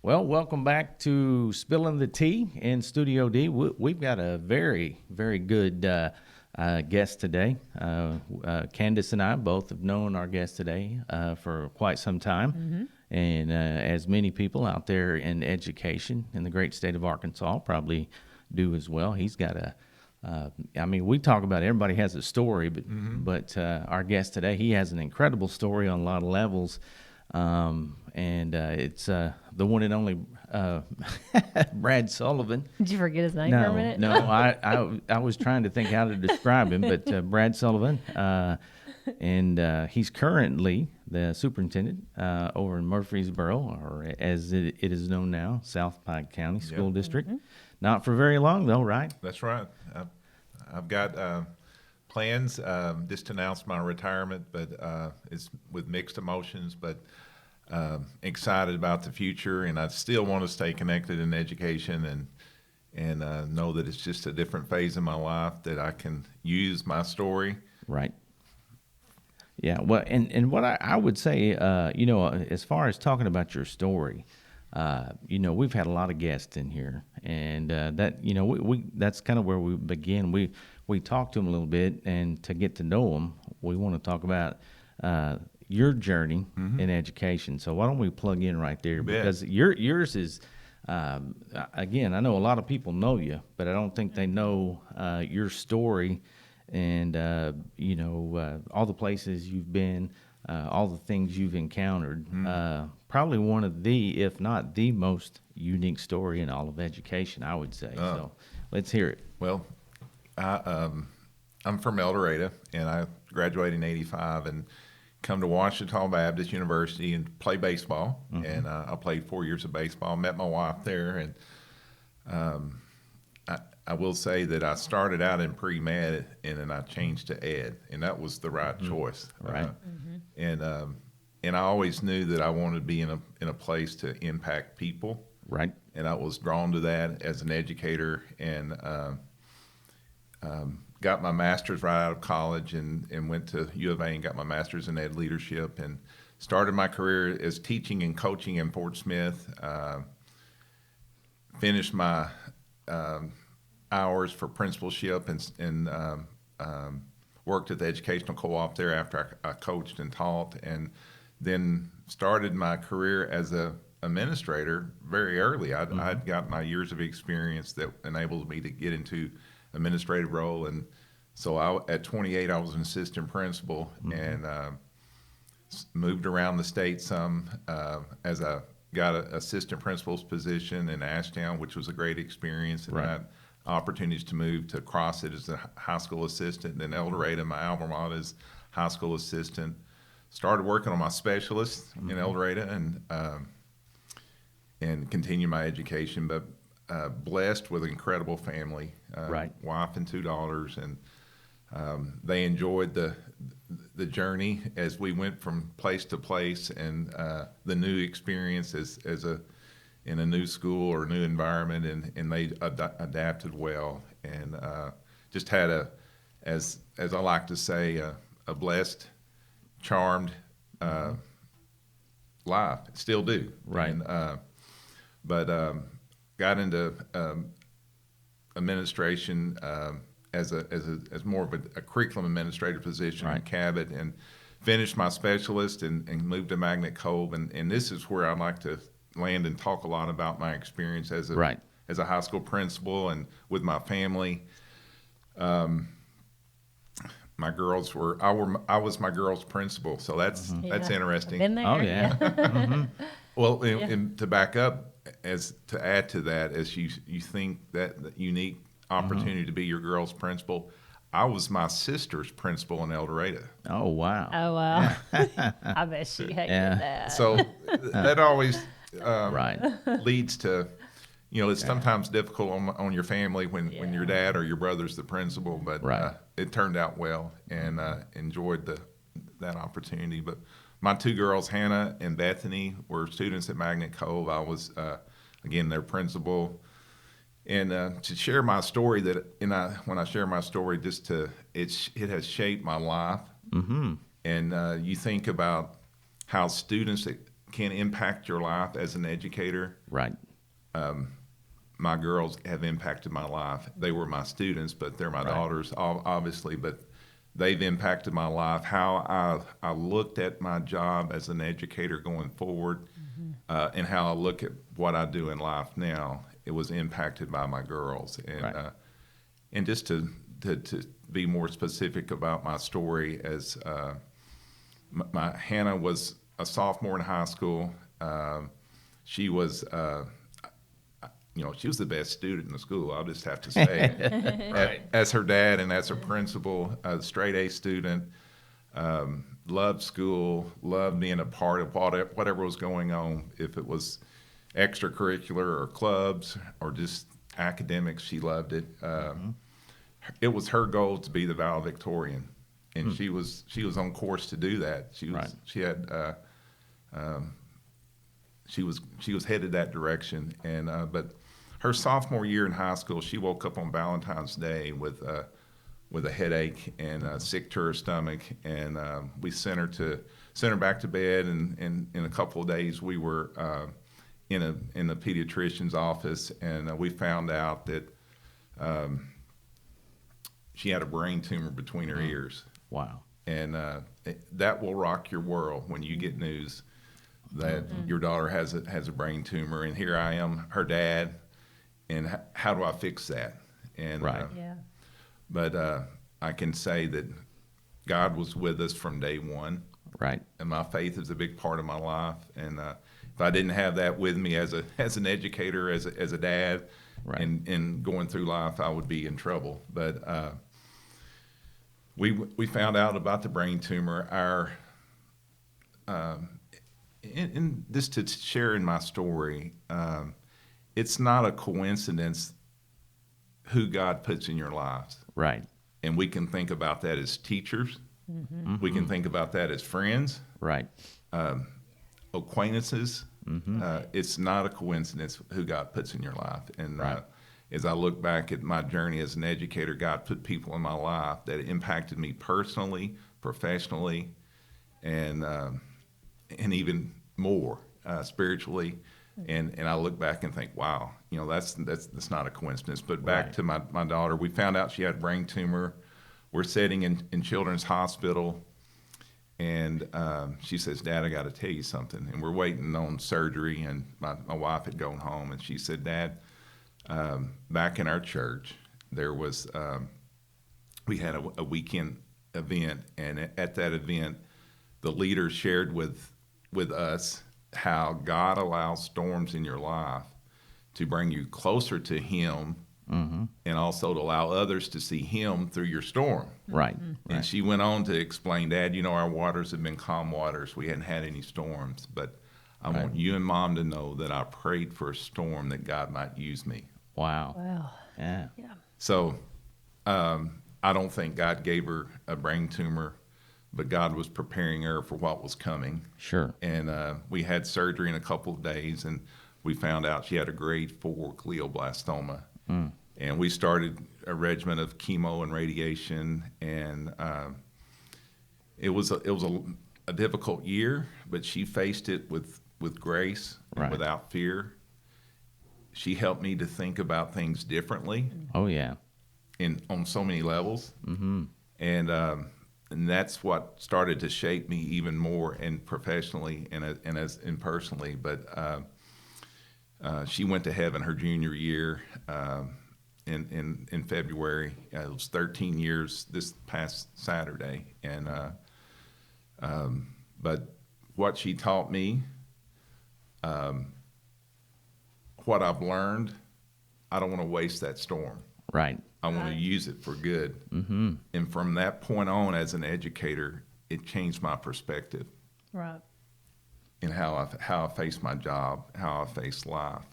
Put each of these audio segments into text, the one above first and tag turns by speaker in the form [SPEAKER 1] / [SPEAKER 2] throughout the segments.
[SPEAKER 1] Well, welcome back to Spilling the Tea in Studio D. We've got a very, very good guest today. Candace and I both have known our guest today for quite some time. Mm-hmm. And as many people out there in education in the great state of Arkansas probably do as well. He's got we talk about everybody has a story, but our guest today, he has an incredible story on a lot of levels. It's the one and only Brad Sullivan.
[SPEAKER 2] Did you forget his name for a minute?
[SPEAKER 1] No, I was trying to think how to describe him, but Brad Sullivan, and he's currently the superintendent over in Murfreesboro, or as it is known now, South Pike County School District. Mm-hmm. Not for very long, though, right?
[SPEAKER 3] That's right. I've got plans just to announce my retirement, but it's with mixed emotions, but excited about the future, and I still want to stay connected in education and know that it's just a different phase in my life that I can use my story.
[SPEAKER 1] Right. Yeah, well, and what I would say, as far as talking about your story, we've had a lot of guests in here, and that's kind of where we begin. We talk to them a little bit, and to get to know them, we want to talk about your journey in education. So why don't we plug in right there? Because yours is, again, I know a lot of people know you, but I don't think they know your story and, all the places you've been, all the things you've encountered. Probably one of the, if not the most unique story in all of education, I would say. So let's hear it.
[SPEAKER 3] Well, I'm from El Dorado, and I graduated in '85 and come to Ouachita Baptist University and play baseball. Mm-hmm. And I played 4 years of baseball, met my wife there. And I will say that I started out in pre-med, and then I changed to ed, and that was the right choice.
[SPEAKER 1] Right.
[SPEAKER 3] And I always knew that I wanted to be in a place to impact people.
[SPEAKER 1] Right.
[SPEAKER 3] And I was drawn to that as an educator, and got my master's right out of college and went to U of A and got my master's in ed leadership and started my career as teaching and coaching in Fort Smith. Finished my hours for principalship and worked at the educational co-op there after I coached and taught, and then started my career as a administrator very early. I'd got my years of experience that enabled me to get into administrative role, and so at 28 I was an assistant principal and moved around the state some as I got an assistant principal's position in Ashdown, which was a great experience, and had opportunities to move to Crossett as a high school assistant, and then El Dorado, my alma mater, as high school assistant. Started working on my specialist in El Dorado and continue my education, but blessed with an incredible family, wife and 2 daughters, and they enjoyed the journey as we went from place to place, and the new experience in a new school or new environment, and they adapted well, and just had as I like to say, a blessed, charmed life. Still do.
[SPEAKER 1] Right.
[SPEAKER 3] And, but got into administration as more of a curriculum administrator position in Cabot, and finished my specialist and moved to Magnet Cove, and this is where I'd like to land and talk a lot about my experience as a high school principal and with my family. My girls I was my girls' principal, so that's interesting.
[SPEAKER 2] Been there.
[SPEAKER 1] Oh yeah.
[SPEAKER 3] Well, and to back up, to add to that, as you think that unique opportunity to be your girl's principal, I was my sister's principal in El Dorado.
[SPEAKER 1] Oh wow.
[SPEAKER 2] Oh wow. I bet she hated that.
[SPEAKER 3] So that always leads to, it's sometimes difficult on your family when your dad or your brother's the principal, but it turned out well, and enjoyed that opportunity. But my 2 girls, Hannah and Bethany, were students at Magnet Cove. I was, again, their principal. And to share my story, when I share my story, it has shaped my life. Mm-hmm. And you think about how students can impact your life as an educator.
[SPEAKER 1] Right.
[SPEAKER 3] My girls have impacted my life. They were my students, but they're my daughters, obviously. But they've impacted my life. How I looked at my job as an educator going forward, and how I look at what I do in life now, it was impacted by my girls. And and just to be more specific about my story, as my Hannah was a sophomore in high school. She was. She was the best student in the school, I'll just have to say. As her dad and as her principal, a straight A student, loved school, loved being a part of whatever was going on. If it was extracurricular or clubs or just academics, she loved it. It was her goal to be the valedictorian, and she was on course to do that. She was headed that direction, and but her sophomore year in high school, she woke up on Valentine's Day with a headache and sick to her stomach, and we sent her back to bed, and in a couple of days we were in the pediatrician's office, and we found out that she had a brain tumor between her ears.
[SPEAKER 1] Wow.
[SPEAKER 3] And that will rock your world when you get news that your daughter has a brain tumor, and here I am, her dad, and how do I fix that? And but I can say that God was with us from day one.
[SPEAKER 1] Right.
[SPEAKER 3] And my faith is a big part of my life. And if I didn't have that with me as an educator, as a dad, and going through life, I would be in trouble. But we found out about the brain tumor. And just to share in my story, it's not a coincidence who God puts in your lives.
[SPEAKER 1] Right.
[SPEAKER 3] And we can think about that as teachers. We can think about that as friends.
[SPEAKER 1] Right.
[SPEAKER 3] Acquaintances. It's not a coincidence who God puts in your life. And as I look back at my journey as an educator, God put people in my life that impacted me personally, professionally, and even more spiritually. And I look back and think, wow, that's not a coincidence. But back to my daughter, we found out she had a brain tumor. We're sitting in Children's Hospital, and she says, "Dad, I got to tell you something." And we're waiting on surgery, and my wife had gone home, and she said, "Dad, back in our church, there was we had a weekend event, and at that event, the leaders shared with us how God allows storms in your life to bring you closer to Him, and also to allow others to see Him through your storm."
[SPEAKER 1] Right.
[SPEAKER 3] And she went on to explain, "Dad, our waters have been calm waters. We hadn't had any storms, but I want you and Mom to know that I prayed for a storm that God might use me."
[SPEAKER 1] Wow.
[SPEAKER 2] Wow.
[SPEAKER 1] Yeah.
[SPEAKER 2] Yeah.
[SPEAKER 3] So I don't think God gave her a brain tumor, but God was preparing her for what was coming.
[SPEAKER 1] Sure.
[SPEAKER 3] And we had surgery in a couple of days, and we found out she had a grade 4 glioblastoma. And we started a regimen of chemo and radiation, and it was a difficult year, but she faced it with grace and without fear. She helped me to think about things differently.
[SPEAKER 1] Oh yeah.
[SPEAKER 3] On so many levels. And that's what started to shape me even more, and professionally and personally. But she went to heaven her junior year in February. It was 13 years this past Saturday. And but what she taught me, what I've learned, I don't want to waste that storm.
[SPEAKER 1] Right.
[SPEAKER 3] I want to use it for good. And from that point on, as an educator, it changed my perspective.
[SPEAKER 2] Right.
[SPEAKER 3] And how I face my job, how I face life.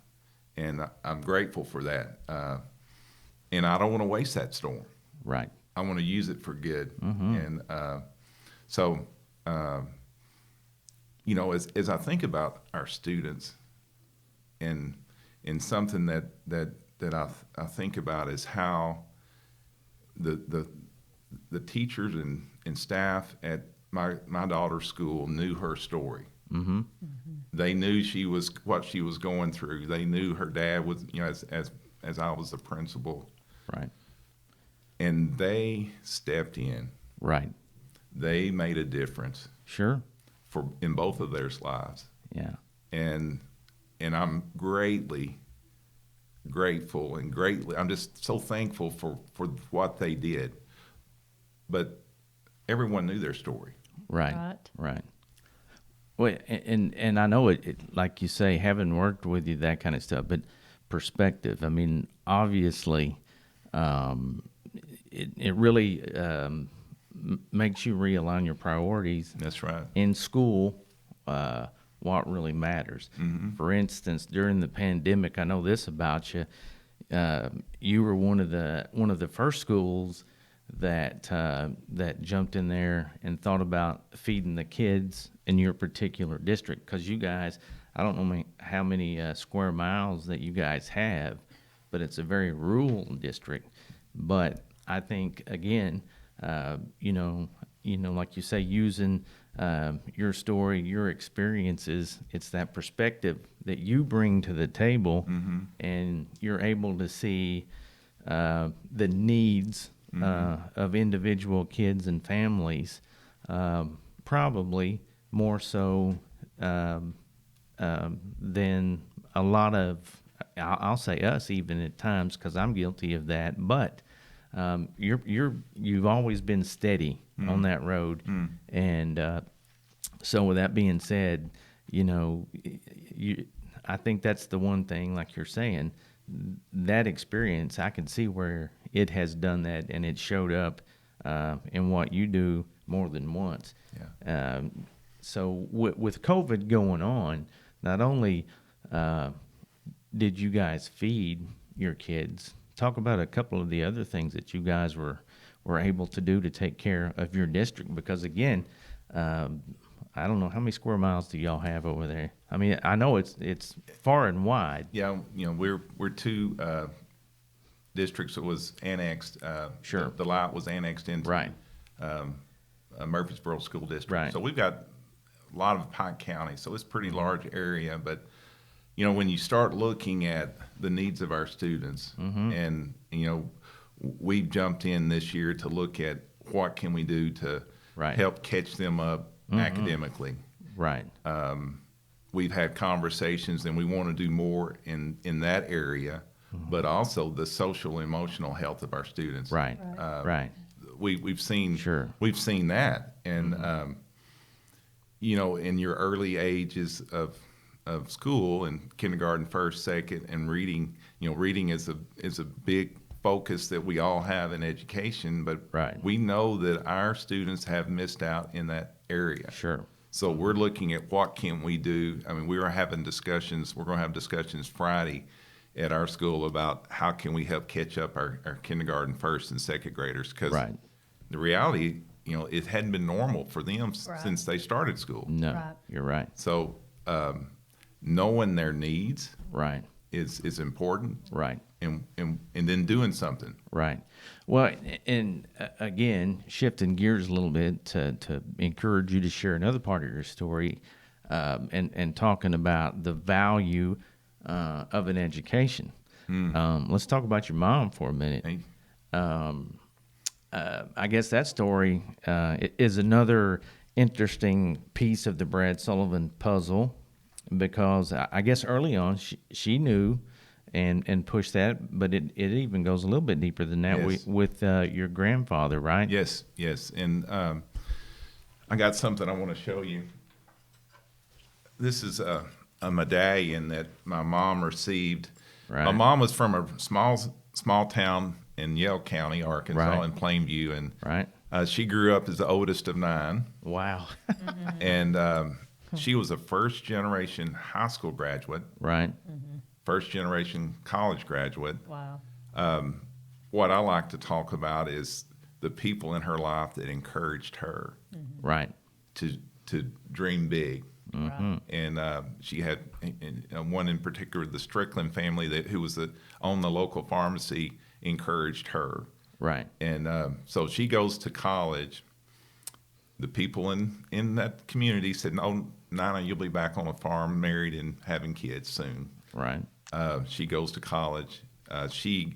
[SPEAKER 3] And I'm grateful for that. And I don't want to waste that storm.
[SPEAKER 1] Right.
[SPEAKER 3] I want to use it for good. And so, as I think about our students, and something that I think about is how the teachers and staff at my daughter's school knew her story. they knew what she was going through. They knew her dad was, as I was the principal,
[SPEAKER 1] Right.
[SPEAKER 3] and they stepped in.
[SPEAKER 1] Right.
[SPEAKER 3] They made a difference
[SPEAKER 1] Sure.
[SPEAKER 3] in both of their lives.
[SPEAKER 1] Yeah.
[SPEAKER 3] And I'm greatly grateful and I'm just so thankful for what they did. But everyone knew their story.
[SPEAKER 1] Right. Right. Well, and I know it, like you say, having worked with you, that kind of stuff, but perspective. I mean, obviously, it really makes you realign your priorities.
[SPEAKER 3] That's right.
[SPEAKER 1] In school, what really matters.
[SPEAKER 3] Mm-hmm.
[SPEAKER 1] For instance, during the pandemic, I know this about you. You were one of the first schools that jumped in there and thought about feeding the kids in your particular district, because you guys, I don't know how many square miles that you guys have, but it's a very rural district. But I think, again, like you say, using your story, your experiences, it's that perspective that you bring to the table,
[SPEAKER 3] Mm-hmm.
[SPEAKER 1] and you're able to see the needs of individual kids and families, probably more so than a lot of, I'll say us even at times, because I'm guilty of that. But you've always been steady on that road, and so with that being said, I think that's the one thing, like you're saying, that experience, I can see where it has done that, and it showed up in what you do more than once.
[SPEAKER 3] Yeah.
[SPEAKER 1] So with COVID going on, not only did you guys feed your kids, talk about a couple of the other things that you guys were able to do to take care of your district, because again, I don't know, how many square miles do y'all have over there? I mean, I know it's far and wide.
[SPEAKER 3] Yeah, we're two districts that was annexed.
[SPEAKER 1] Sure.
[SPEAKER 3] The lot was annexed into
[SPEAKER 1] Right.
[SPEAKER 3] Murfreesboro School District.
[SPEAKER 1] Right.
[SPEAKER 3] So we've got a lot of Pike County, so it's a pretty large area. But when you start looking at the needs of our students, and we've jumped in this year to look at what can we do to
[SPEAKER 1] Right.
[SPEAKER 3] help catch them up academically.
[SPEAKER 1] Right.
[SPEAKER 3] We've had conversations, and we want to do more in that area, but also the social emotional health of our students.
[SPEAKER 1] Right. Right.
[SPEAKER 3] We've seen
[SPEAKER 1] Sure.
[SPEAKER 3] we've seen that, and in your early ages of school, and kindergarten, first, second, and reading, reading is a big focus that we all have in education, but
[SPEAKER 1] Right.
[SPEAKER 3] we know that our students have missed out in that area.
[SPEAKER 1] Sure.
[SPEAKER 3] So we're looking at what can we do. I mean, we're having discussions. We're going to have discussions Friday at our school about how can we help catch up our kindergarten, first, and second graders, because
[SPEAKER 1] Right.
[SPEAKER 3] the reality, it hadn't been normal for them
[SPEAKER 2] Right.
[SPEAKER 3] since they started school.
[SPEAKER 1] No,
[SPEAKER 2] Right.
[SPEAKER 1] you're right.
[SPEAKER 3] So knowing their needs
[SPEAKER 1] Right.
[SPEAKER 3] is important,
[SPEAKER 1] Right.
[SPEAKER 3] and then doing something.
[SPEAKER 1] Right. Well, and again, shifting gears a little bit to encourage you to share another part of your story, and talking about the value of an education. Let's talk about your mom for a minute.
[SPEAKER 3] Hey,
[SPEAKER 1] I guess that story is another interesting piece of the Brad Sullivan puzzle, because I guess early on she knew and pushed that, but it even goes a little bit deeper than that.
[SPEAKER 3] Yes.
[SPEAKER 1] with your grandfather, right?
[SPEAKER 3] yes, and I got something I want to show you. This is a medallion that my mom received.
[SPEAKER 1] Right.
[SPEAKER 3] My mom was from a small town in Yale County, Arkansas,
[SPEAKER 1] Right.
[SPEAKER 3] in Plainview, and
[SPEAKER 1] Right.
[SPEAKER 3] she grew up as the oldest of 9,
[SPEAKER 1] Wow.
[SPEAKER 3] and she was a first-generation high school graduate,
[SPEAKER 1] Right.
[SPEAKER 3] first-generation college graduate.
[SPEAKER 2] Wow.
[SPEAKER 3] What I like to talk about is the people in her life that encouraged her
[SPEAKER 1] Right.
[SPEAKER 3] to dream big.
[SPEAKER 2] Right.
[SPEAKER 3] And she had one in particular, the Strickland family, who was owned the local pharmacy, encouraged her.
[SPEAKER 1] Right.
[SPEAKER 3] And so she goes to college. The people in that community said, "No, Nana, you'll be back on a farm, married and having kids soon.
[SPEAKER 1] Right.
[SPEAKER 3] She goes to college. She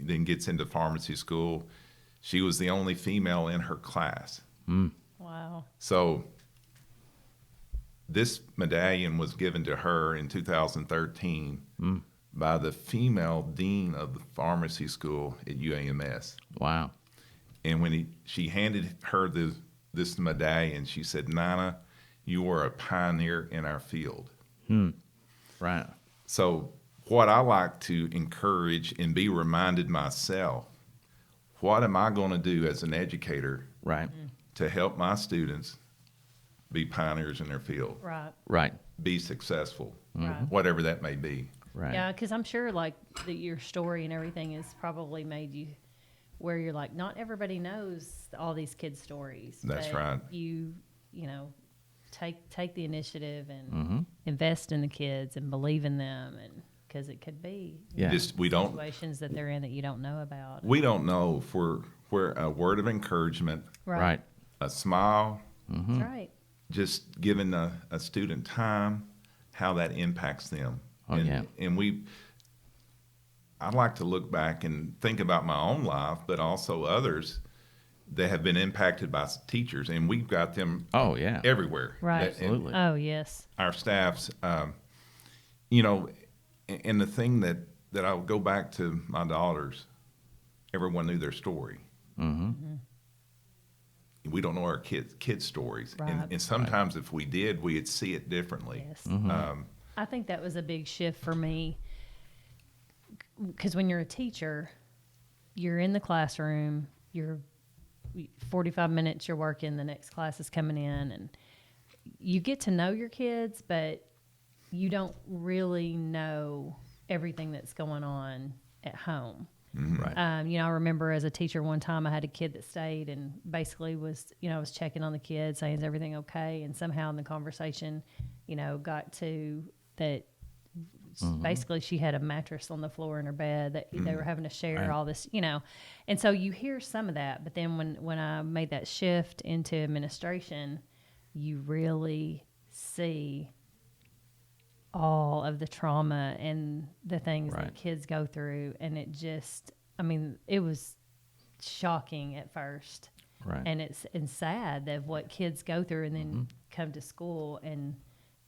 [SPEAKER 3] then gets into pharmacy school. She was the only female in her class.
[SPEAKER 2] Wow.
[SPEAKER 3] So this medallion was given to her in 2013 by the female dean of the pharmacy school at UAMS.
[SPEAKER 1] Wow.
[SPEAKER 3] And when she handed her this medallion, she said, "Nana, you are a pioneer in our field."
[SPEAKER 1] Right.
[SPEAKER 3] So what I like to encourage and be reminded myself, what am I going to do as an educator
[SPEAKER 1] Right.
[SPEAKER 3] to help my students be pioneers in their field,
[SPEAKER 2] Right.
[SPEAKER 1] Right.
[SPEAKER 3] be successful,
[SPEAKER 2] Right.
[SPEAKER 3] whatever that may be.
[SPEAKER 1] Right.
[SPEAKER 2] Yeah, because I'm sure like your story and everything has probably made you where you're like, not everybody knows all these kids' stories.
[SPEAKER 3] That's
[SPEAKER 2] but
[SPEAKER 3] right.
[SPEAKER 2] You know, take the initiative and invest in the kids and believe in them, and because it could be
[SPEAKER 1] Yeah.
[SPEAKER 3] Just we don't
[SPEAKER 2] situations that they're in that you don't know about.
[SPEAKER 3] know for where a word of encouragement,
[SPEAKER 1] Right.
[SPEAKER 3] a smile,
[SPEAKER 2] That's right.
[SPEAKER 3] just giving a student time, how that impacts them.
[SPEAKER 1] Oh, yeah.
[SPEAKER 3] And I'd like to look back and think about my own life, but also others that have been impacted by teachers, and we've got them
[SPEAKER 1] Oh, yeah.
[SPEAKER 3] everywhere.
[SPEAKER 2] Right.
[SPEAKER 3] And
[SPEAKER 1] Absolutely.
[SPEAKER 2] Oh, yes.
[SPEAKER 3] our staffs, you know, and the thing that I'll go back to my daughters, everyone knew their story. We don't know our kids' stories.
[SPEAKER 2] Right.
[SPEAKER 3] And sometimes if we did, we'd see it differently.
[SPEAKER 2] Yes. I think that was a big shift for me because when you're a teacher, you're in the classroom, you're 45 minutes you're working, the next class is coming in, and you get to know your kids, but you don't really know everything that's going on at home.
[SPEAKER 1] Right.
[SPEAKER 2] I remember as a teacher one time I had a kid that stayed and basically was, I was checking on the kid, saying, is everything okay? And somehow in the conversation, got to that basically she had a mattress on the floor in her bed that they were having to share all this, And so you hear some of that, but then when I made that shift into administration, you really see all of the trauma and the things that kids go through. And it just, it was shocking at first.
[SPEAKER 1] Right.
[SPEAKER 2] And it's sad that what kids go through and then come to school and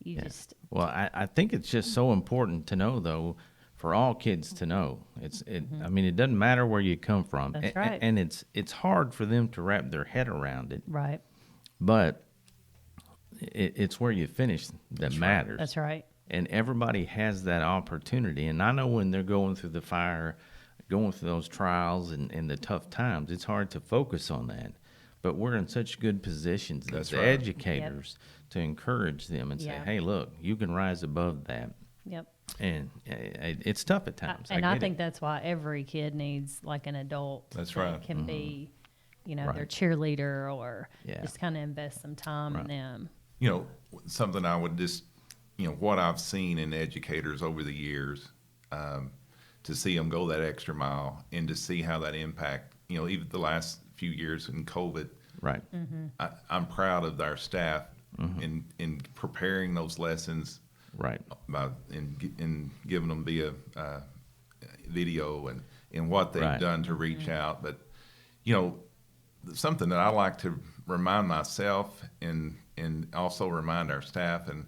[SPEAKER 2] you just.
[SPEAKER 1] Well, I think it's just so important to know, though, for all kids to know. It doesn't matter where you come from.
[SPEAKER 2] That's right.
[SPEAKER 1] And it's hard for them to wrap their head around it.
[SPEAKER 2] Right.
[SPEAKER 1] But it's where you finish that matters.
[SPEAKER 2] That's right.
[SPEAKER 1] And everybody has that opportunity. And I know when they're going through the fire, going through those trials and the tough times, it's hard to focus on that. But we're in such good positions as
[SPEAKER 3] That's
[SPEAKER 1] the
[SPEAKER 3] right.
[SPEAKER 1] educators to encourage them and say,
[SPEAKER 2] Yeah.
[SPEAKER 1] hey, look, you can rise above that.
[SPEAKER 2] Yep.
[SPEAKER 1] And it's tough at times.
[SPEAKER 2] I
[SPEAKER 1] get
[SPEAKER 2] think
[SPEAKER 1] it.
[SPEAKER 2] that's why every kid needs like an adult.
[SPEAKER 3] That's
[SPEAKER 2] that
[SPEAKER 3] right.
[SPEAKER 2] Can be, their
[SPEAKER 1] Right.
[SPEAKER 2] cheerleader or
[SPEAKER 1] Yeah.
[SPEAKER 2] just kind of invest some time in
[SPEAKER 1] Right.
[SPEAKER 2] them.
[SPEAKER 3] Something I would just, what I've seen in educators over the years, to see them go that extra mile and to see how that impact, even the last few years in COVID,
[SPEAKER 1] Right.
[SPEAKER 3] I'm proud of our staff in preparing those lessons,
[SPEAKER 1] Right.
[SPEAKER 3] in giving them via video and what they've
[SPEAKER 1] Right.
[SPEAKER 3] done to reach out. But, something that I like to remind myself and also remind our staff and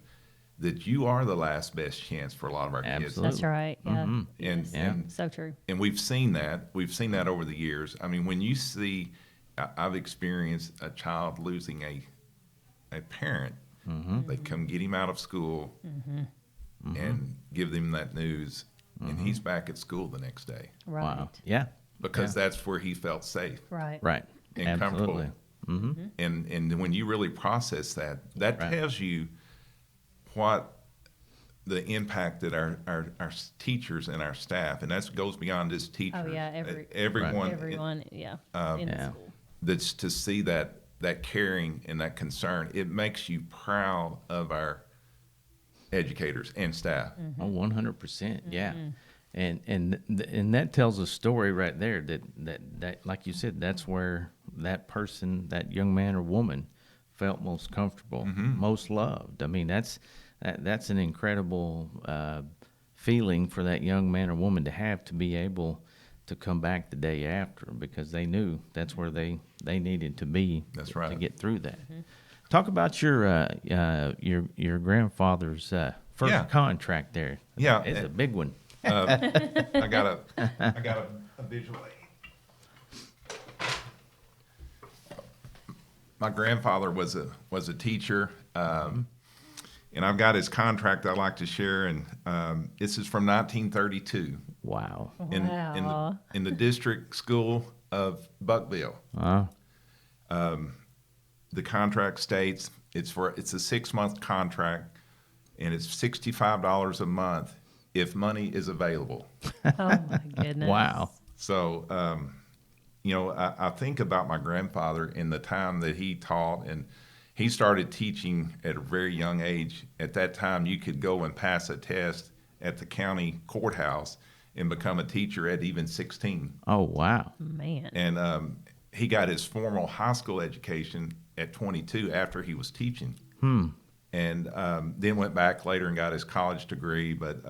[SPEAKER 3] that you are the last best chance for a lot of our kids.
[SPEAKER 1] Absolutely.
[SPEAKER 2] That's right. Yeah.
[SPEAKER 3] And,
[SPEAKER 2] Yes.
[SPEAKER 3] and
[SPEAKER 2] So true.
[SPEAKER 3] and we've seen that over the years. When you see, I've experienced a child losing a parent. They come get him out of school and give them that news, and he's back at school the next day
[SPEAKER 2] Right.
[SPEAKER 1] Wow. Yeah.
[SPEAKER 3] because that's where he felt safe
[SPEAKER 2] Right.
[SPEAKER 1] Right.
[SPEAKER 3] and
[SPEAKER 1] Absolutely.
[SPEAKER 3] comfortable. And when you really process that
[SPEAKER 1] Right.
[SPEAKER 3] tells you what the impact that our teachers and our staff, and that goes beyond just teachers.
[SPEAKER 2] Oh, yeah,
[SPEAKER 3] everyone
[SPEAKER 2] Everyone, yeah. In
[SPEAKER 1] Yeah.
[SPEAKER 2] school.
[SPEAKER 3] that's to see that caring and that concern, it makes you proud of our educators and staff.
[SPEAKER 1] Oh, 100%. Yeah. And that tells a story right there that like you said, that's where that person, that young man or woman felt most comfortable, most loved. I mean, that's an incredible feeling for that young man or woman to have, to be able to come back the day after, because they knew that's where they needed to be.
[SPEAKER 3] That's right.
[SPEAKER 1] To get through that. Talk about your grandfather's first
[SPEAKER 3] Yeah.
[SPEAKER 1] contract there.
[SPEAKER 3] Yeah.
[SPEAKER 1] It's a big one.
[SPEAKER 3] I got a visual aid. My grandfather was a teacher, and I've got his contract I'd like to share. And this is from 1932
[SPEAKER 1] Wow.
[SPEAKER 2] Wow.
[SPEAKER 3] in the district school of Buckville. The contract states it's a 6-month contract, and it's $65 a month if money is available.
[SPEAKER 2] Oh my goodness.
[SPEAKER 1] Wow.
[SPEAKER 3] So, I think about my grandfather in the time that he taught, and he started teaching at a very young age. At that time, you could go and pass a test at the county courthouse and become a teacher at even 16.
[SPEAKER 1] Oh, wow.
[SPEAKER 2] Man.
[SPEAKER 3] And he got his formal high school education at 22 after he was teaching. And then went back later and got his college degree. But,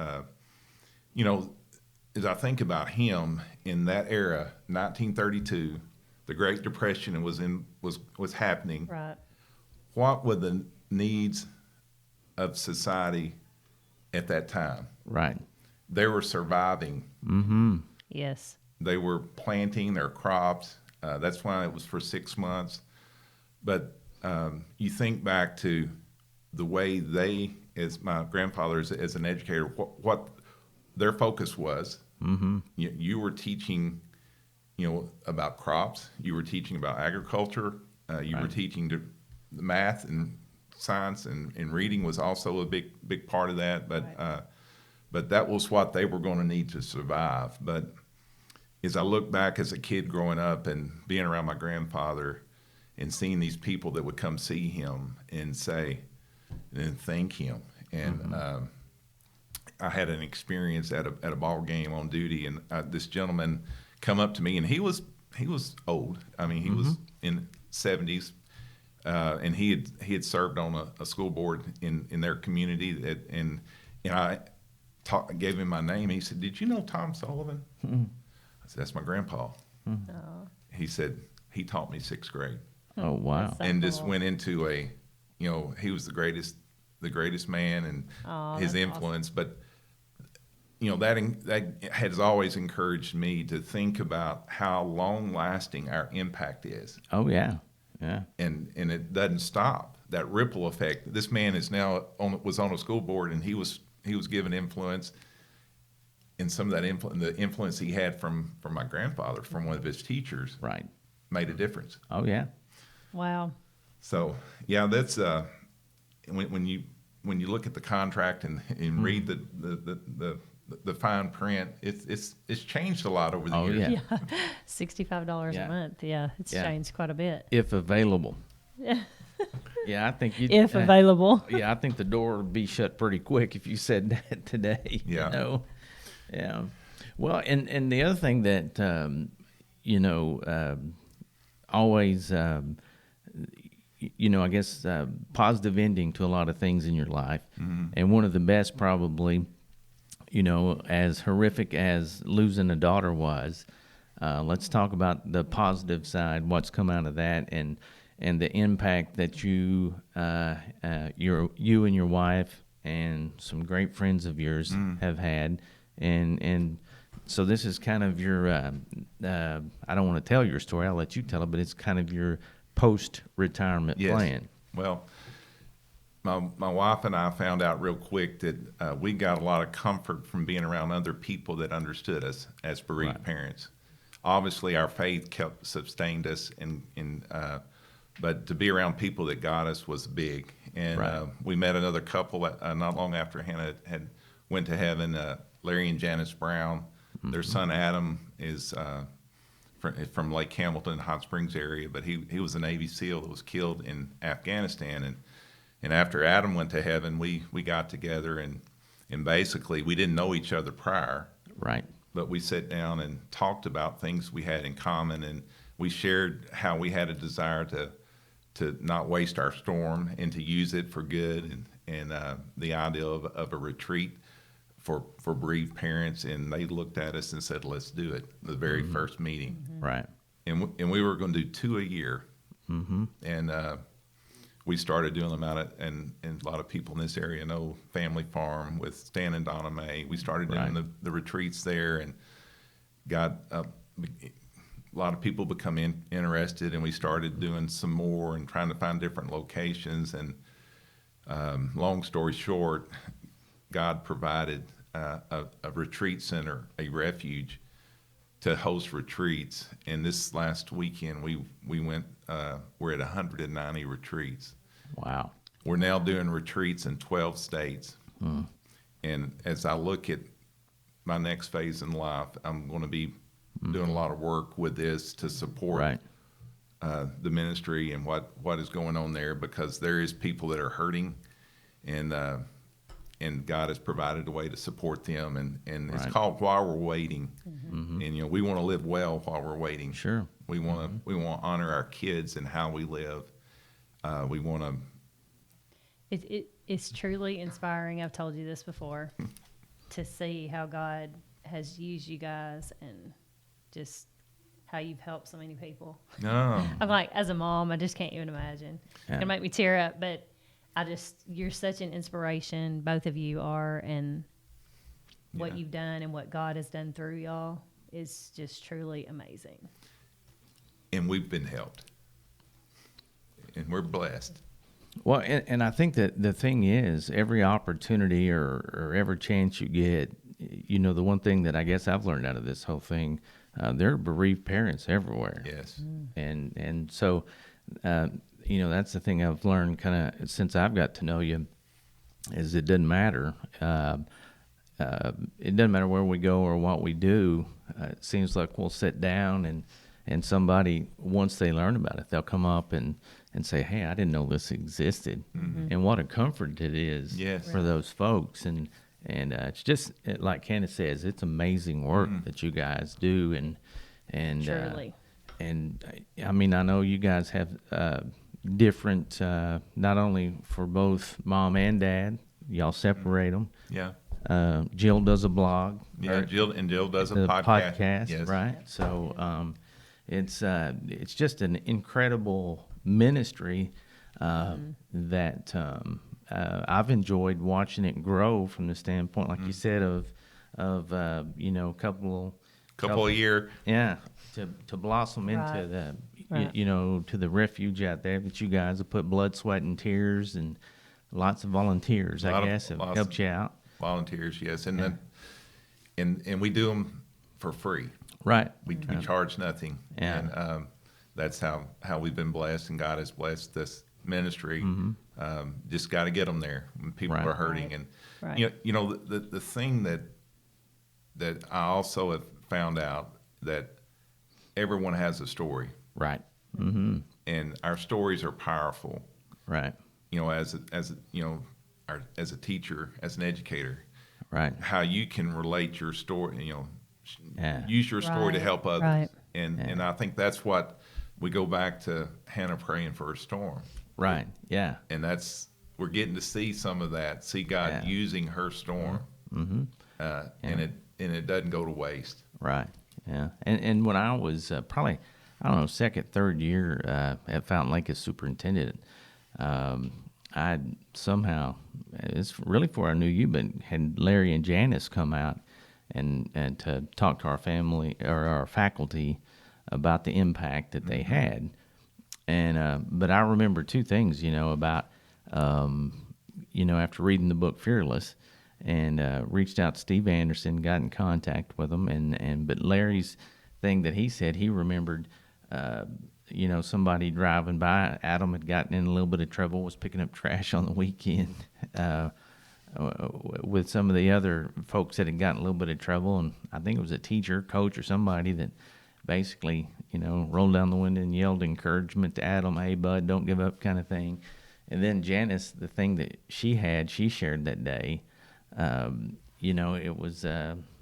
[SPEAKER 3] as I think about him in that era, 1932, the Great Depression was happening.
[SPEAKER 2] Right.
[SPEAKER 3] What were the needs of society at that time?
[SPEAKER 1] Right.
[SPEAKER 3] They were surviving.
[SPEAKER 2] Yes.
[SPEAKER 3] They were planting their crops. That's why it was for 6 months. But you think back to the way they, as my grandfather as an educator, what their focus was. You were teaching, about crops. You were teaching about agriculture. You were teaching the math and science, and reading was also a big part of that. But that was what they were going to need to survive. But as I look back as a kid growing up and being around my grandfather and seeing these people that would come see him and say and thank him, and I had an experience at a ball game on duty, and this gentleman come up to me, and he was old. I mean, he was in 70s, and he had served on a school board in their community, and I gave him my name. He said, "Did you know Tom Sullivan?" I said, "That's my grandpa."
[SPEAKER 2] Oh.
[SPEAKER 3] He said, "He taught me 6th grade."
[SPEAKER 1] Oh, wow.
[SPEAKER 2] That's so
[SPEAKER 3] And just
[SPEAKER 2] cool.
[SPEAKER 3] went into he was the greatest man, and
[SPEAKER 2] Oh,
[SPEAKER 3] his
[SPEAKER 2] that's
[SPEAKER 3] influence. But that has always encouraged me to think about how long lasting our impact is,
[SPEAKER 1] Oh, yeah. Yeah.
[SPEAKER 3] and it doesn't stop. That ripple effect. This man is now was on a school board, and he was given influence. And some of that the influence he had from my grandfather, from one of his teachers,
[SPEAKER 1] Right.
[SPEAKER 3] made a difference.
[SPEAKER 1] Oh, yeah.
[SPEAKER 2] Wow.
[SPEAKER 3] So yeah, that's when you look at the contract and read the fine print, it's changed a lot over the
[SPEAKER 1] Oh,
[SPEAKER 3] years.
[SPEAKER 1] yeah.
[SPEAKER 2] $65
[SPEAKER 1] Yeah.
[SPEAKER 2] a month. Yeah. It's
[SPEAKER 1] Yeah.
[SPEAKER 2] changed quite a bit.
[SPEAKER 1] If available. Yeah, I think you.
[SPEAKER 2] If available.
[SPEAKER 1] Yeah, I think the door would be shut pretty quick if you said that today.
[SPEAKER 3] Yeah.
[SPEAKER 1] Yeah. Well, and the other thing that always I guess positive ending to a lot of things in your life, and one of the best probably, as horrific as losing a daughter was. Let's talk about the positive side. What's come out of that, and the impact that you and your wife and some great friends of yours have had, and so this is kind of your. I don't want to tell your story. I'll let you tell it, but it's kind of your post-retirement
[SPEAKER 3] Yes.
[SPEAKER 1] plan.
[SPEAKER 3] Well, my wife and I found out real quick that we got a lot of comfort from being around other people that understood us as bereaved
[SPEAKER 1] Right.
[SPEAKER 3] parents. Obviously, our faith sustained us, but to be around people that got us was big. And
[SPEAKER 1] Right.
[SPEAKER 3] We met another couple not long after Hannah had went to heaven. Larry and Janice Brown. Their son Adam is from Lake Hamilton, Hot Springs area, but he was a Navy SEAL that was killed in Afghanistan. And after Adam went to heaven, we got together and basically we didn't know each other prior,
[SPEAKER 1] Right.
[SPEAKER 3] but we sat down and talked about things we had in common, and we shared how we had a desire to not waste our storm and to use it for good, and the idea of a retreat for bereaved parents, and they looked at us and said, let's do it, the very first meeting.
[SPEAKER 1] Right.
[SPEAKER 3] And we were going to do 2 a year. And we started doing them out at, and a lot of people in this area know Family Farm with Stan and Donna Mae. We started doing the retreats there, and got a lot of people become interested, and we started doing some more and trying to find different locations. And long story short, God provided a retreat center, a refuge, to host retreats. And this last weekend, we went. We're at 190 retreats.
[SPEAKER 1] Wow.
[SPEAKER 3] We're now doing retreats in 12 states. And as I look at my next phase in life, I'm going to be doing a lot of work with this to support the ministry and what is going on there, because there is people that are hurting, and God has provided a way to support them, and it's called While We're Waiting. And we want to live well while we're waiting.
[SPEAKER 1] Sure.
[SPEAKER 3] We want to honor our kids and how we live. We want to.
[SPEAKER 2] It's truly inspiring. I've told you this before, to see how God has used you guys and just how you've helped so many people.
[SPEAKER 3] No.
[SPEAKER 2] I'm like, as a mom, I just can't even imagine.
[SPEAKER 1] Yeah.
[SPEAKER 2] It'll make me tear up, but you're such an inspiration, both of you are, and what you've done and what God has done through y'all is just truly amazing.
[SPEAKER 3] And we've been helped. And we're blessed.
[SPEAKER 1] Well, and I think that the thing is, every opportunity or every chance you get, the one thing that I guess I've learned out of this whole thing, there are bereaved parents everywhere.
[SPEAKER 3] Yes.
[SPEAKER 1] And so, that's the thing I've learned kind of since I've got to know you, is it doesn't matter. It doesn't matter where we go or what we do. It seems like we'll sit down and somebody, once they learn about it, they'll come up and say, hey, I didn't know this existed. And what a comfort it is for those folks. And it's just, like Candace says, it's amazing work that you guys do. And
[SPEAKER 2] Truly.
[SPEAKER 1] And I mean, I know you guys have different, not only for both mom and dad, y'all separate them.
[SPEAKER 3] Yeah.
[SPEAKER 1] Jill does a blog.
[SPEAKER 3] Yeah, Jill does a
[SPEAKER 1] the
[SPEAKER 3] podcast. Yes.
[SPEAKER 1] Right? So it's just an incredible ministry that I've enjoyed watching it grow from the standpoint, like you said, of couple
[SPEAKER 3] a year.
[SPEAKER 1] Yeah, to blossom into the to the refuge out there that you guys have put blood, sweat, and tears, and lots of volunteers, I guess, have helped you out.
[SPEAKER 3] Volunteers, yes, and then and we do them for free.
[SPEAKER 1] Right.
[SPEAKER 3] We charge nothing.
[SPEAKER 1] Yeah.
[SPEAKER 3] And that's how we've been blessed, and God has blessed this ministry. Just got to get them there when people are hurting. And the thing that I also have found out, that everyone has a story.
[SPEAKER 1] Right.
[SPEAKER 3] And our stories are powerful.
[SPEAKER 1] Right.
[SPEAKER 3] As a teacher, as an educator.
[SPEAKER 1] Right.
[SPEAKER 3] How you can relate your story, use your story to help others.
[SPEAKER 2] Right.
[SPEAKER 3] And I think that's what we go back to Hannah praying for a storm.
[SPEAKER 1] Right. Yeah.
[SPEAKER 3] And we're getting to see some of that, see God using her storm. And it doesn't go to waste.
[SPEAKER 1] Right. Yeah. And when I was probably, I don't know, second, third year at Fountain Lake as superintendent, I somehow, it's really before I knew you, but had Larry and Janice come out and to talk to our family or our faculty about the impact that they had. And but I remember two things, about after reading the book Fearless, and reached out to Steve Anderson, got in contact with him, but Larry's thing that he said, he remembered somebody driving by. Adam had gotten in a little bit of trouble, was picking up trash on the weekend with some of the other folks that had gotten a little bit of trouble. And I think it was a teacher, coach, or somebody that basically, rolled down the window and yelled encouragement to Adam, hey, bud, don't give up, kind of thing. And then Janice, the thing that she shared that day, it was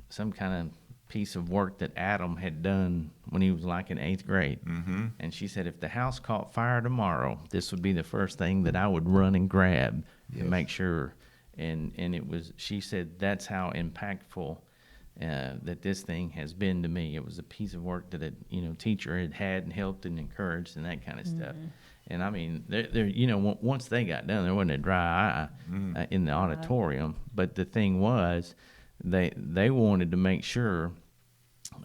[SPEAKER 1] some kind of piece of work that Adam had done when he was like in 8th grade. Mm-hmm. And she said, if the house caught fire tomorrow, this would be the first thing that I would run and grab to make sure. And it was, she said, that's how impactful that this thing has been to me. It was a piece of work that a teacher had and helped and encouraged and that kind of stuff. And I mean, once they got done, there wasn't a dry eye in the auditorium. But the thing was, they wanted to make sure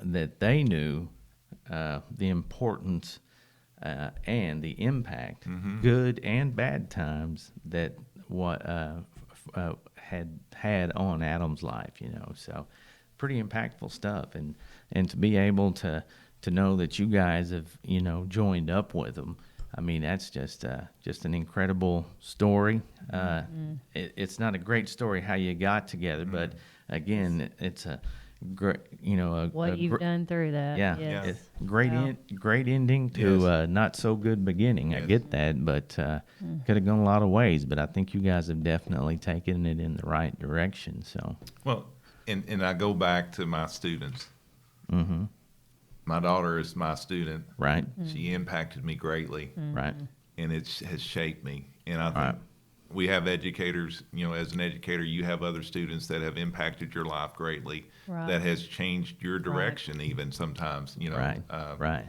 [SPEAKER 1] that they knew the importance and the impact, good and bad times, that what had on Adam's life. So pretty impactful stuff, and to be able to know that you guys have joined up with them. I mean, that's just an incredible story. It's not a great story how you got together, but again, it's a great,
[SPEAKER 2] what you've done through that.
[SPEAKER 1] Yeah,
[SPEAKER 2] Yes.
[SPEAKER 1] it's great ending to a not so good beginning. I get that, but could have gone a lot of ways. But I think you guys have definitely taken it in the right direction. So
[SPEAKER 3] Well, and I go back to my students. Mm-hmm. My daughter is my student.
[SPEAKER 1] right,
[SPEAKER 3] She impacted me greatly,
[SPEAKER 1] right,
[SPEAKER 3] and it has shaped me. And I think we have educators, as an educator, you have other students that have impacted your life greatly,
[SPEAKER 2] Right.
[SPEAKER 3] that has changed your direction even sometimes,
[SPEAKER 1] right, right,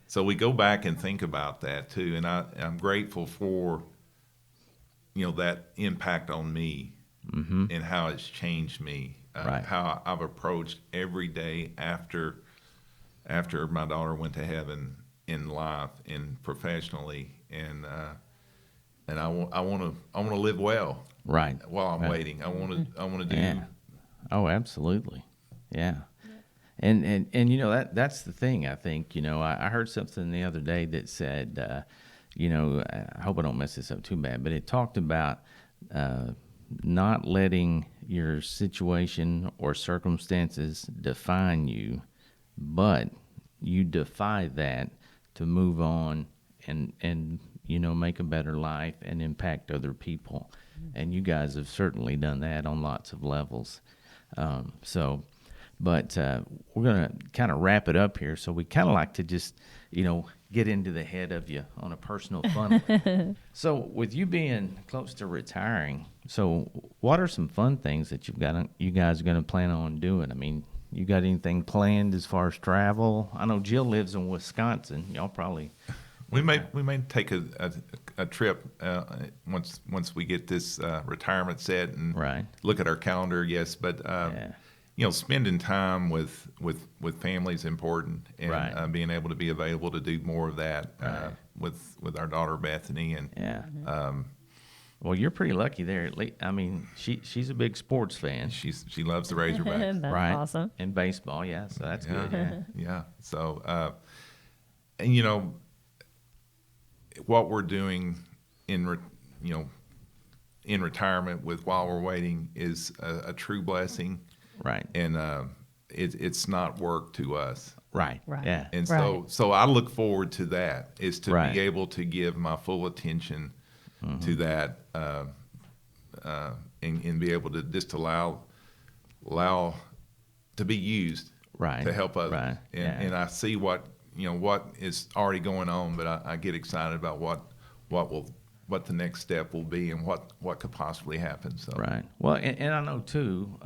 [SPEAKER 3] So we go back and think about that too. And I'm grateful for, that impact on me and how it's changed me,
[SPEAKER 1] Right.
[SPEAKER 3] how I've approached every day after my daughter went to heaven in life and professionally, and I want to live well
[SPEAKER 1] right.
[SPEAKER 3] while I'm
[SPEAKER 1] Right.
[SPEAKER 3] waiting. I want to do.
[SPEAKER 1] Yeah. Oh, absolutely. Yeah. And that's the thing. I think I heard something the other day that said I hope I don't mess this up too bad, but it talked about not letting your situation or circumstances define you, but you defy that to move on and make a better life and impact other people. And you guys have certainly done that on lots of levels. But we're going to kind of wrap it up here. So we kind of like to just, get into the head of you on a personal fun level. So with you being close to retiring, so what are some fun things that you guys are going to plan on doing? I mean, you got anything planned as far as travel? I know Jill lives in Wisconsin. Y'all probably.
[SPEAKER 3] We may take a trip once we get this retirement set and
[SPEAKER 1] Right.
[SPEAKER 3] look at our calendar. Yes, but spending time with family is important, and
[SPEAKER 1] Right.
[SPEAKER 3] being able to be available to do more of that
[SPEAKER 1] Right.
[SPEAKER 3] with our daughter Bethany. And
[SPEAKER 1] Yeah. Well, you're pretty lucky there. At least, I mean, she's a big sports fan.
[SPEAKER 3] she loves the Razorbacks.
[SPEAKER 2] That's
[SPEAKER 1] Right.
[SPEAKER 2] awesome.
[SPEAKER 1] And baseball, yeah. So that's good. Yeah.
[SPEAKER 3] Yeah. So, and what we're doing in retirement with while we're waiting is a true blessing,
[SPEAKER 1] Right.
[SPEAKER 3] and it's not work to us.
[SPEAKER 1] Right.
[SPEAKER 2] Right.
[SPEAKER 1] Yeah.
[SPEAKER 3] And
[SPEAKER 2] Right.
[SPEAKER 3] so I look forward to that, is to
[SPEAKER 1] Right.
[SPEAKER 3] be able to give my full attention to that, and be able to just allow to be used
[SPEAKER 1] Right.
[SPEAKER 3] to help others.
[SPEAKER 1] Right.
[SPEAKER 3] And,
[SPEAKER 1] Yeah.
[SPEAKER 3] and I see what is already going on, but I get excited about what the next step will be and what could possibly happen. So
[SPEAKER 1] Right. Well, and I know too,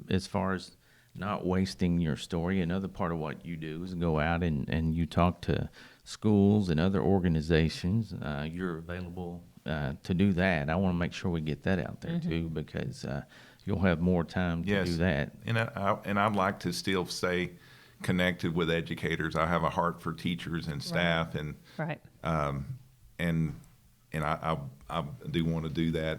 [SPEAKER 1] as far as not wasting your story, another part of what you do is go out and you talk to schools and other organizations. You're available to do that. I want to make sure we get that out there too, because you'll have more time to
[SPEAKER 3] Yes.
[SPEAKER 1] do that.
[SPEAKER 3] And I'd like to still stay connected with educators. I have a heart for teachers and staff, and
[SPEAKER 2] Right.
[SPEAKER 3] and I do want to do that,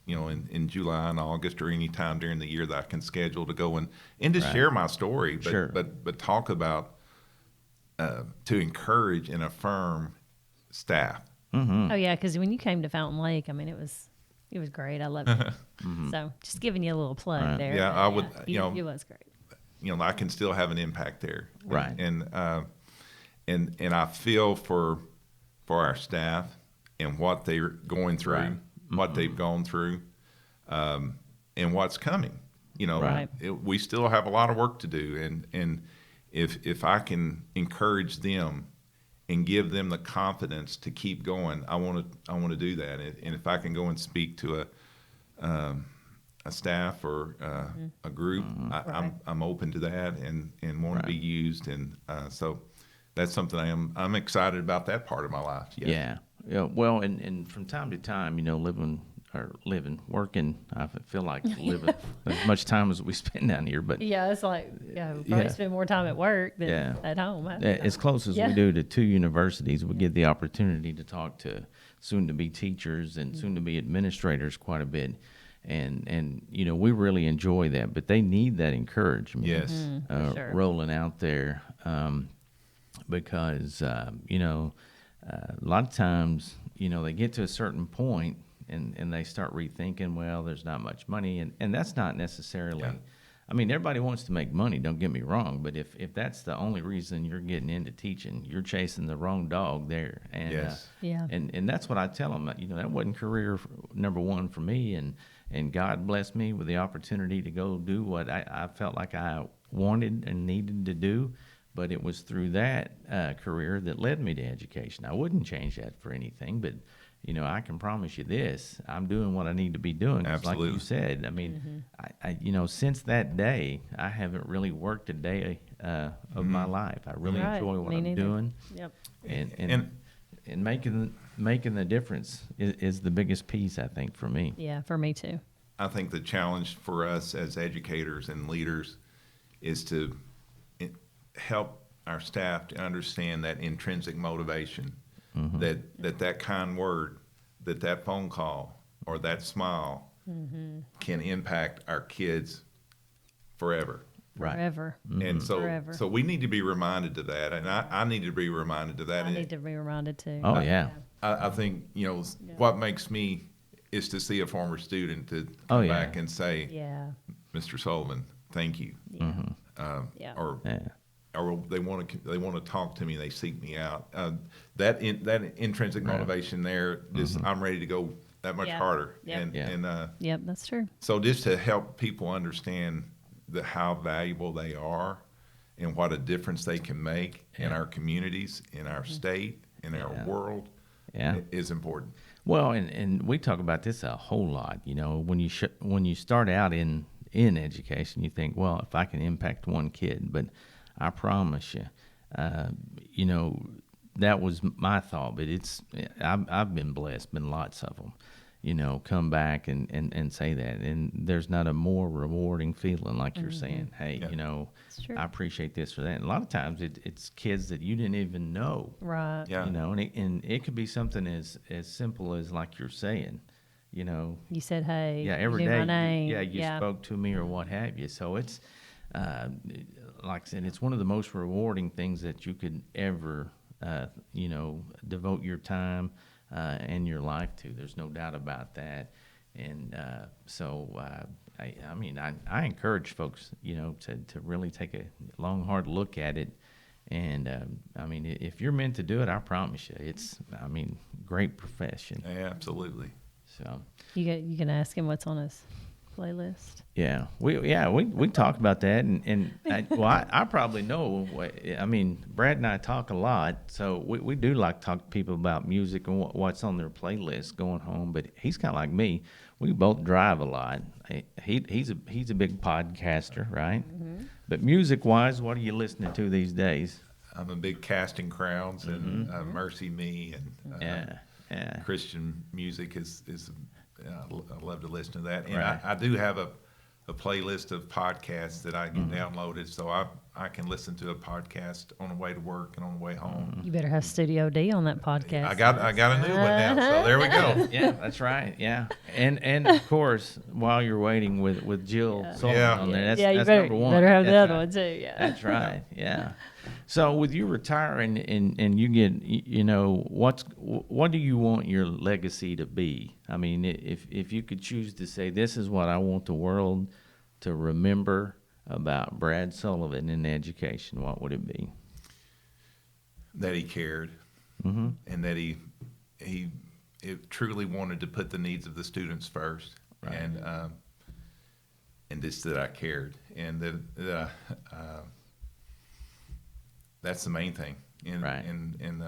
[SPEAKER 3] in July and August, or any time during the year that I can schedule to go and to
[SPEAKER 1] Right.
[SPEAKER 3] share my story, but
[SPEAKER 1] Sure.
[SPEAKER 3] but talk about to encourage and affirm staff.
[SPEAKER 2] Oh yeah, because when you came to Fountain Lake, I mean, it was great. I loved it. So just giving you a little plug
[SPEAKER 1] Right.
[SPEAKER 2] there.
[SPEAKER 3] Yeah,
[SPEAKER 2] but
[SPEAKER 3] I would,
[SPEAKER 2] it was great.
[SPEAKER 3] I can still have an impact there.
[SPEAKER 1] Right.
[SPEAKER 3] And I feel for our staff and what they're going through,
[SPEAKER 1] Right.
[SPEAKER 3] what they've gone through, and what's coming. You know,
[SPEAKER 2] Right.
[SPEAKER 3] we still have a lot of work to do, and if I can encourage them and give them the confidence to keep going, I want to do that. And if I can go and speak to a staff or a group,
[SPEAKER 2] Right.
[SPEAKER 3] I'm open to that and want to be used. And so that's something I'm excited about, that part of my life. Yes.
[SPEAKER 1] Yeah. Yeah. Well, and from time to time, working, I feel like living as much time as we spend down here, but
[SPEAKER 2] Yeah, it's like, probably spend more time at work than
[SPEAKER 1] Yeah.
[SPEAKER 2] at home.
[SPEAKER 1] as close as
[SPEAKER 2] Yeah.
[SPEAKER 1] we do to two universities, we get the opportunity to talk to soon-to-be teachers and soon-to-be administrators quite a bit. And we really enjoy that, but they need that encouragement.
[SPEAKER 3] Yes.
[SPEAKER 2] for sure.
[SPEAKER 1] Rolling out there, because a lot of times they get to a certain point and they start rethinking, well, there's not much money, and that's not necessarily.
[SPEAKER 3] Yeah.
[SPEAKER 1] I mean, everybody wants to make money, don't get me wrong, but if that's the only reason you're getting into teaching, you're chasing the wrong dog there. And
[SPEAKER 3] Yes.
[SPEAKER 2] Yeah.
[SPEAKER 1] and that's what I tell them. That wasn't career number one for me, and God blessed me with the opportunity to go do what I felt like I wanted and needed to do. But it was through that career that led me to education. I wouldn't change that for anything, but I can promise you this: I'm doing what I need to be doing. 'Cause like you
[SPEAKER 3] Absolutely.
[SPEAKER 1] said, I mean, I since that day, I haven't really worked a day of my life. I really
[SPEAKER 2] Right.
[SPEAKER 1] enjoy what
[SPEAKER 2] Me
[SPEAKER 1] I'm
[SPEAKER 2] neither.
[SPEAKER 1] doing,
[SPEAKER 2] Yep.
[SPEAKER 1] and making the difference is the biggest piece, I think, for me.
[SPEAKER 2] Yeah, for me too.
[SPEAKER 3] I think the challenge for us as educators and leaders is to help our staff to understand that intrinsic motivation, that kind word, that phone call, or that smile can impact our kids forever.
[SPEAKER 1] Right.
[SPEAKER 2] Forever.
[SPEAKER 3] And
[SPEAKER 2] Forever.
[SPEAKER 3] so we need to be reminded of that, and I need to be reminded of that.
[SPEAKER 2] I
[SPEAKER 3] And
[SPEAKER 2] need to be reminded too.
[SPEAKER 1] Oh yeah.
[SPEAKER 3] I think what makes me is to see a former student to
[SPEAKER 1] Oh,
[SPEAKER 3] come
[SPEAKER 1] yeah.
[SPEAKER 3] back and say,
[SPEAKER 2] Yeah.
[SPEAKER 3] Mr. Sullivan, thank you.
[SPEAKER 2] Yeah.
[SPEAKER 3] Or
[SPEAKER 1] Yeah.
[SPEAKER 3] they want to talk to me. They seek me out. That intrinsic motivation there is I'm ready to go that much
[SPEAKER 2] Yeah.
[SPEAKER 3] harder.
[SPEAKER 2] Yep.
[SPEAKER 3] And
[SPEAKER 1] Yeah.
[SPEAKER 3] and
[SPEAKER 2] Yep, that's true.
[SPEAKER 3] so just to help people understand how valuable they are and what a difference they can make in our communities, in our state, in our world,
[SPEAKER 1] Yeah.
[SPEAKER 3] is important.
[SPEAKER 1] Well, and we talk about this a whole lot. When you start out in education, you think, well, if I can impact one kid, but I promise you, that was my thought. But I've been blessed, been lots of them. Come back and say that, and there's not a more rewarding feeling like you're saying, hey,
[SPEAKER 3] Yeah.
[SPEAKER 2] It's true.
[SPEAKER 1] I appreciate this or that. And a lot of times it's kids that you didn't even know.
[SPEAKER 2] Right.
[SPEAKER 3] Yeah.
[SPEAKER 1] And it could be something as simple as like you're saying,
[SPEAKER 2] You said, hey,
[SPEAKER 1] yeah, every
[SPEAKER 2] you
[SPEAKER 1] day,
[SPEAKER 2] knew my name.
[SPEAKER 1] you spoke to me or what have you. So it's, like I said, it's one of the most rewarding things that you could ever, devote your time and your life to. There's no doubt about that. And I encourage folks, to really take a long, hard look at it. And if you're meant to do it, I promise you, it's, great profession.
[SPEAKER 3] Yeah, absolutely.
[SPEAKER 1] So
[SPEAKER 2] You can ask him what's on his playlist.
[SPEAKER 1] yeah, we talk about that, and I probably know. Brad and I talk a lot, so we do like to talk to people about music and what's on their playlist going home. But he's kind of like me. We both drive a lot. He's a big podcaster, right? Mm-hmm. But music wise, what are you listening to these days?
[SPEAKER 3] I'm a big Casting Crowns and Mercy Me and
[SPEAKER 1] Yeah.
[SPEAKER 3] Christian music is I love to listen to that. And
[SPEAKER 1] Right.
[SPEAKER 3] I do have a playlist of podcasts that I get downloaded, so I can listen to a podcast on the way to work and on the way home.
[SPEAKER 2] You better have Studio D on that podcast.
[SPEAKER 3] I got a new one now, so there we go.
[SPEAKER 1] Yeah, that's right. Yeah, and of course, while you're waiting with Jill Sullivan
[SPEAKER 3] Yeah.
[SPEAKER 1] on there, that's,
[SPEAKER 2] you
[SPEAKER 1] that's
[SPEAKER 2] better,
[SPEAKER 1] number one.
[SPEAKER 2] better have the
[SPEAKER 1] That's
[SPEAKER 2] other
[SPEAKER 1] right.
[SPEAKER 2] one too. Yeah.
[SPEAKER 1] That's right. Yeah. So with you retiring and you get, what do you want your legacy to be? I mean, if you could choose to say, this is what I want the world to remember about Brad Sullivan in education, what would it be?
[SPEAKER 3] That he cared, and that he truly wanted to put the needs of the students first.
[SPEAKER 1] Right.
[SPEAKER 3] And and just that I cared, and that that's the main thing. And,
[SPEAKER 1] Right.
[SPEAKER 3] And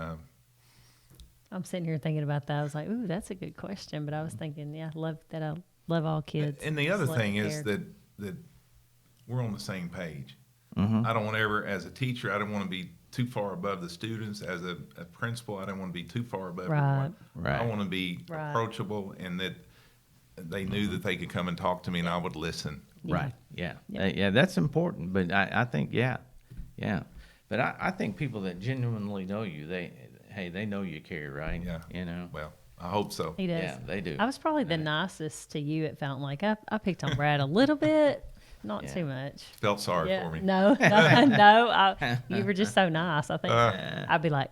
[SPEAKER 2] I'm sitting here thinking about that. I was like, ooh, that's a good question. But I was thinking, yeah, I love all kids.
[SPEAKER 3] And the other
[SPEAKER 2] Just let
[SPEAKER 3] thing
[SPEAKER 2] them
[SPEAKER 3] is
[SPEAKER 2] care.
[SPEAKER 3] that we're on the same page.
[SPEAKER 1] Mm-hmm.
[SPEAKER 3] I don't want to ever, as a teacher, I don't want to be too far above the students. As a principal, I don't want to be too far above everyone.
[SPEAKER 1] Right.
[SPEAKER 3] I want to be
[SPEAKER 2] Right.
[SPEAKER 3] approachable, and that they knew that they could come and talk to me, and I would listen.
[SPEAKER 1] Right. Yeah.
[SPEAKER 2] Yeah.
[SPEAKER 1] Yeah, that's important. But I think, yeah. But I think people that genuinely know you, they know you care, right?
[SPEAKER 3] Yeah.
[SPEAKER 1] You know?
[SPEAKER 3] Well, I hope so.
[SPEAKER 2] He does.
[SPEAKER 1] Yeah, they do.
[SPEAKER 2] I was probably the nicest to you at Fountain Lake. I picked on Brad a little bit, not
[SPEAKER 1] Yeah.
[SPEAKER 2] too much.
[SPEAKER 3] Felt sorry
[SPEAKER 2] Yeah,
[SPEAKER 3] for me.
[SPEAKER 2] no. You were just so nice. I think I'd be like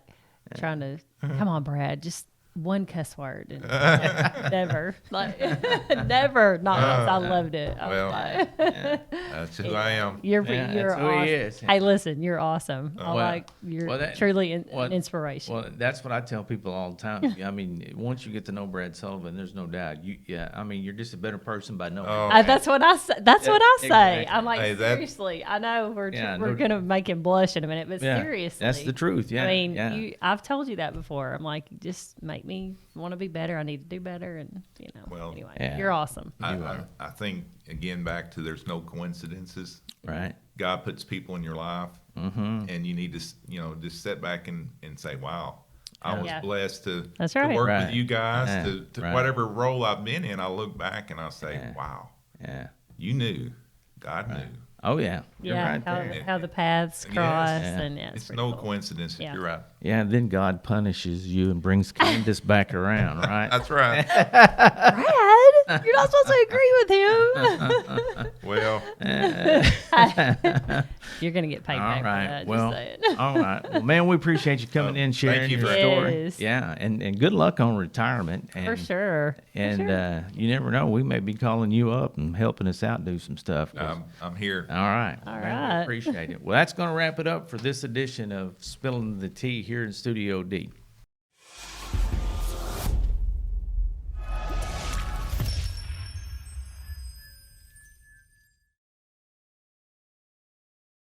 [SPEAKER 2] trying to, come on, Brad, just one cuss word, and never, like, never, not once. I loved it. I was
[SPEAKER 3] Well,
[SPEAKER 2] like,
[SPEAKER 3] That's who I am.
[SPEAKER 2] you're
[SPEAKER 1] Yeah,
[SPEAKER 2] you're
[SPEAKER 1] that's who
[SPEAKER 2] awesome.
[SPEAKER 1] he is.
[SPEAKER 2] Hey, listen, you're awesome. I
[SPEAKER 1] Well,
[SPEAKER 2] like you're
[SPEAKER 1] well, that-
[SPEAKER 2] truly an
[SPEAKER 1] well,
[SPEAKER 2] inspiration.
[SPEAKER 1] Well, that's what I tell people all the time. I mean, once you get to know Brad Sullivan, there's no doubt. I mean, you're just a better person by knowing.
[SPEAKER 3] Oh,
[SPEAKER 2] That's what I say. That's what I say.
[SPEAKER 1] Exactly.
[SPEAKER 2] I'm like,
[SPEAKER 3] Hey, that-
[SPEAKER 2] seriously. I know we're
[SPEAKER 1] Yeah,
[SPEAKER 2] we're
[SPEAKER 1] no-
[SPEAKER 2] gonna make him blush in a minute, but
[SPEAKER 1] Yeah,
[SPEAKER 2] seriously,
[SPEAKER 1] that's the truth. Yeah.
[SPEAKER 2] I mean,
[SPEAKER 1] yeah.
[SPEAKER 2] I've told you that before. I'm like, you just make me want to be better. I need to do better, and
[SPEAKER 3] Well,
[SPEAKER 2] anyway,
[SPEAKER 1] yeah.
[SPEAKER 2] you're awesome.
[SPEAKER 3] I think, again, back to there's no coincidences.
[SPEAKER 1] Right.
[SPEAKER 3] God puts people in your life,
[SPEAKER 1] Mm-hmm.
[SPEAKER 3] and you need to, just sit back and say, wow, I was
[SPEAKER 2] Yeah.
[SPEAKER 3] blessed to,
[SPEAKER 2] That's
[SPEAKER 3] to
[SPEAKER 2] right.
[SPEAKER 3] work
[SPEAKER 1] Right.
[SPEAKER 3] with you guys,
[SPEAKER 1] Yeah,
[SPEAKER 3] to
[SPEAKER 1] right.
[SPEAKER 3] whatever role I've been in. I look back and I say,
[SPEAKER 1] Yeah.
[SPEAKER 3] wow,
[SPEAKER 1] Yeah.
[SPEAKER 3] you knew. God knew.
[SPEAKER 1] Oh yeah. You're
[SPEAKER 2] Yeah,
[SPEAKER 1] right there.
[SPEAKER 2] how the paths
[SPEAKER 3] Yes.
[SPEAKER 2] cross,
[SPEAKER 1] Yeah.
[SPEAKER 2] and yeah,
[SPEAKER 3] It's
[SPEAKER 2] pretty
[SPEAKER 3] no
[SPEAKER 2] cool.
[SPEAKER 3] coincidence.
[SPEAKER 2] Yeah.
[SPEAKER 3] You're right.
[SPEAKER 1] Yeah. And then God punishes you and brings Candace back around, right?
[SPEAKER 3] That's right.
[SPEAKER 2] Brad, you're not supposed to agree with him.
[SPEAKER 3] Well,
[SPEAKER 2] You're gonna get paid
[SPEAKER 1] All
[SPEAKER 2] back for
[SPEAKER 1] right.
[SPEAKER 2] that.
[SPEAKER 1] Well,
[SPEAKER 2] just saying.
[SPEAKER 1] all right. Well, man, we appreciate you coming in, sharing
[SPEAKER 3] you
[SPEAKER 1] your
[SPEAKER 3] for-
[SPEAKER 1] story.
[SPEAKER 2] Yes.
[SPEAKER 1] Yeah, and good luck on retirement. And,
[SPEAKER 2] For sure.
[SPEAKER 1] And
[SPEAKER 2] For sure.
[SPEAKER 1] you never know, we may be calling you up and helping us out do some stuff. 'Cause-
[SPEAKER 3] I'm here.
[SPEAKER 1] all right.
[SPEAKER 2] All
[SPEAKER 1] Man, we
[SPEAKER 2] right.
[SPEAKER 1] appreciate it. Well, that's going to wrap it up for this edition of Spilling the Tea here in Studio D.